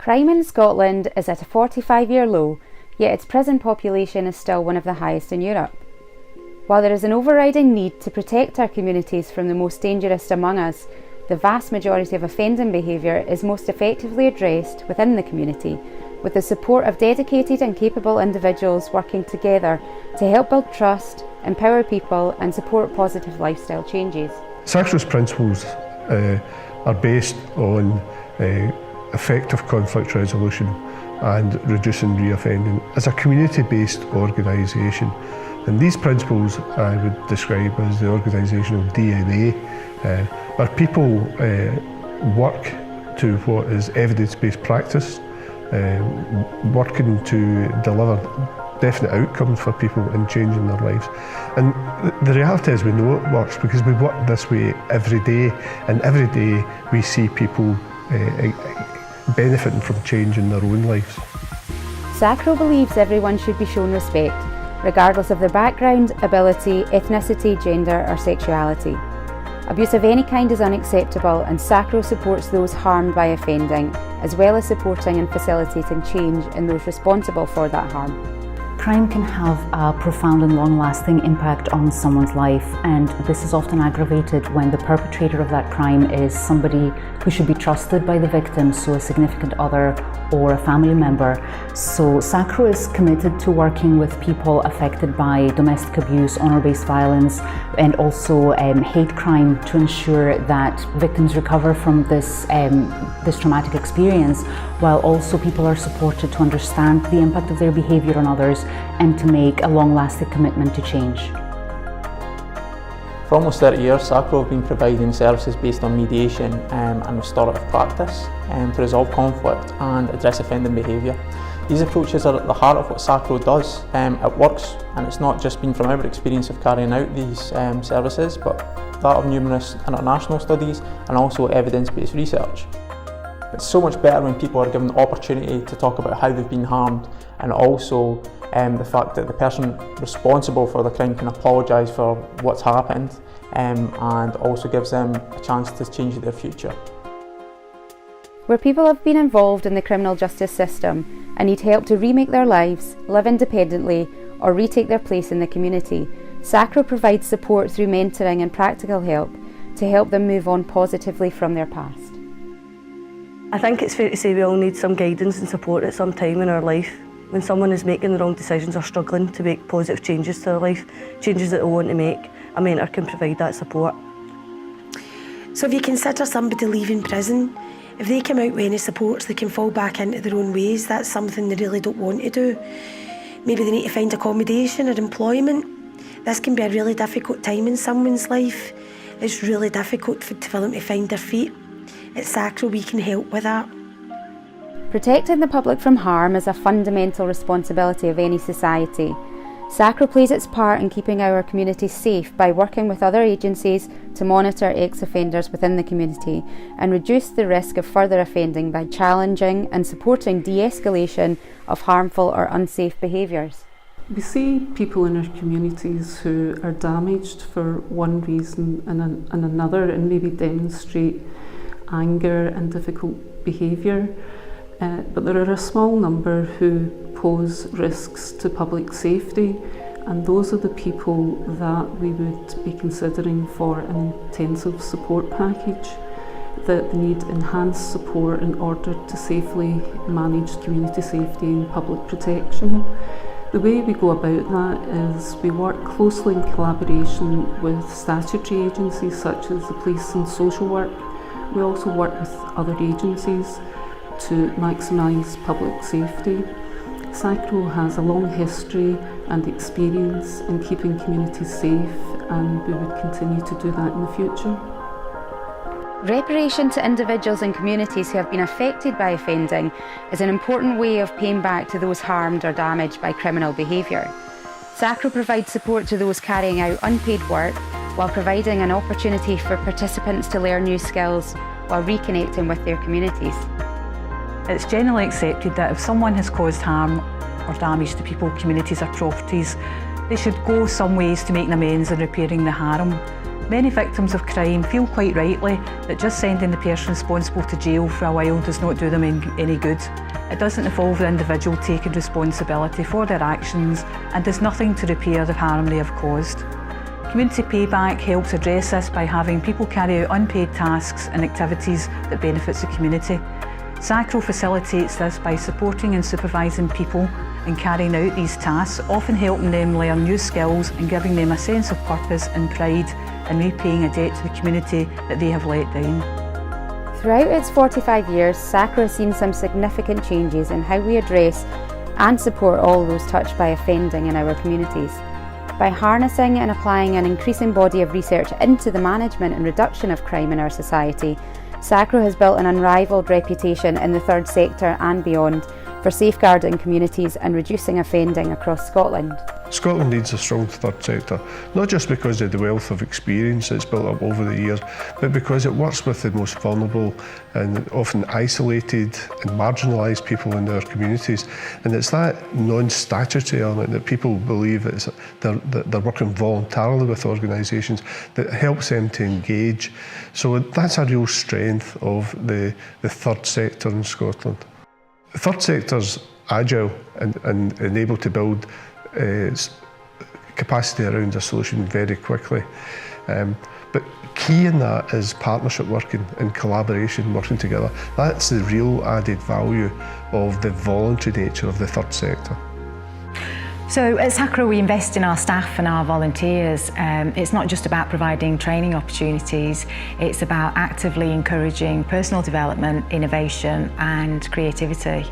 Crime in Scotland is at a 45-year low, yet its prison population is still one of the highest in Europe. While there is an overriding need to protect our communities from the most dangerous among us, the vast majority of offending behaviour is most effectively addressed within the community, with the support of dedicated and capable individuals working together to help build trust, empower people and support positive lifestyle changes. Sacro's principles are based on effective conflict resolution and reducing reoffending as a community-based organisation. And these principles I would describe as the organisational DNA, where people work to what is evidence-based practice, working to deliver definite outcomes for people and changing their lives. And the reality is we know it works because we work this way every day, and every day we see people benefiting from change in their own lives. Sacro believes everyone should be shown respect, regardless of their background, ability, ethnicity, gender or sexuality. Abuse of any kind is unacceptable, and Sacro supports those harmed by offending, as well as supporting and facilitating change in those responsible for that harm. Crime can have a profound and long-lasting impact on someone's life, and this is often aggravated when the perpetrator of that crime is somebody who should be trusted by the victim, so a significant other or a family member. So Sacro is committed to working with people affected by domestic abuse, honour-based violence and also hate crime to ensure that victims recover from this traumatic experience, while also people are supported to understand the impact of their behaviour on others and to make a long-lasting commitment to change. For almost 30 years, Sacro have been providing services based on mediation and restorative practice to resolve conflict and address offending behaviour. These approaches are at the heart of what Sacro does. It works, and it's not just been from our experience of carrying out these services, but that of numerous international studies and also evidence-based research. It's so much better when people are given the opportunity to talk about how they've been harmed, and also the fact that the person responsible for the crime can apologise for what's happened and also gives them a chance to change their future. Where people have been involved in the criminal justice system and need help to remake their lives, live independently or retake their place in the community, Sacro provides support through mentoring and practical help to help them move on positively from their past. I think it's fair to say we all need some guidance and support at some time in our life. When someone is making the wrong decisions or struggling to make positive changes to their life, changes that they want to make, a mentor can provide that support. So if you consider somebody leaving prison, if they come out with any supports, they can fall back into their own ways. That's something they really don't want to do. Maybe they need to find accommodation or employment. This can be a really difficult time in someone's life. It's really difficult for them to find their feet. At Sacro we can help with that. Protecting the public from harm is a fundamental responsibility of any society. Sacro plays its part in keeping our communities safe by working with other agencies to monitor ex-offenders within the community and reduce the risk of further offending by challenging and supporting de-escalation of harmful or unsafe behaviours. We see people in our communities who are damaged for one reason and another, and maybe demonstrate anger and difficult behaviour. But there are a small number who pose risks to public safety, and those are the people that we would be considering for an intensive support package, that need enhanced support in order to safely manage community safety and public protection. The way we go about that is we work closely in collaboration with statutory agencies such as the police and social work. We also work with other agencies to maximise public safety. Sacro has a long history and experience in keeping communities safe, and we would continue to do that in the future. Reparation to individuals and communities who have been affected by offending is an important way of paying back to those harmed or damaged by criminal behaviour. Sacro provides support to those carrying out unpaid work while providing an opportunity for participants to learn new skills while reconnecting with their communities. It's generally accepted that if someone has caused harm or damage to people, communities or properties, they should go some ways to making amends and repairing the harm. Many victims of crime feel quite rightly that just sending the person responsible to jail for a while does not do them any good. It doesn't involve the individual taking responsibility for their actions and does nothing to repair the harm they have caused. Community payback helps address this by having people carry out unpaid tasks and activities that benefits the community. Sacro facilitates this by supporting and supervising people in carrying out these tasks, often helping them learn new skills and giving them a sense of purpose and pride in repaying a debt to the community that they have let down. Throughout its 45 years, Sacro has seen some significant changes in how we address and support all those touched by offending in our communities. By harnessing and applying an increasing body of research into the management and reduction of crime in our society, Sacro has built an unrivalled reputation in the third sector and beyond for safeguarding communities and reducing offending across Scotland. Scotland needs a strong third sector, not just because of the wealth of experience it's built up over the years, but because it works with the most vulnerable and often isolated and marginalised people in their communities. And it's that non-statutory element that people believe that they're working voluntarily with organisations that helps them to engage. So that's a real strength of the third sector in Scotland. The third sector's agile and able to build capacity around a solution very quickly. But key in that is partnership working and collaboration, working together. That's the real added value of the voluntary nature of the third sector. So at Sacro we invest in our staff and our volunteers. It's not just about providing training opportunities, it's about actively encouraging personal development, innovation and creativity.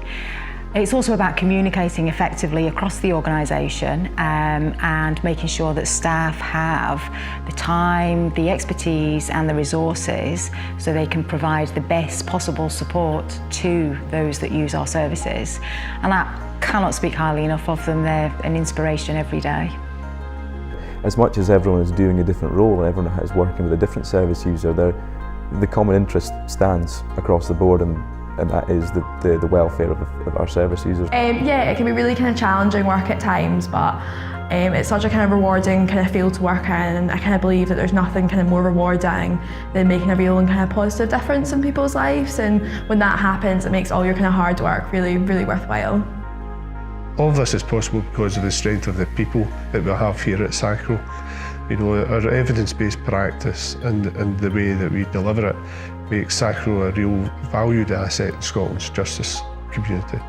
It's also about communicating effectively across the organisation and making sure that staff have the time, the expertise and the resources so they can provide the best possible support to those that use our services. And I cannot speak highly enough of them. They're an inspiration every day. As much as everyone is doing a different role and everyone is working with a different service user, the common interest stands across the board, and that is the welfare of our service users. Yeah, it can be really kind of challenging work at times, but it's such a kind of rewarding kind of field to work in, and I kind of believe that there's nothing kind of more rewarding than making a real and kind of positive difference in people's lives, and when that happens it makes all your kind of hard work really, really worthwhile. All of this is possible because of the strength of the people that we have here at Sacro. You know, our evidence-based practice and the way that we deliver it makes Sacro a real valued asset in Scotland's justice community.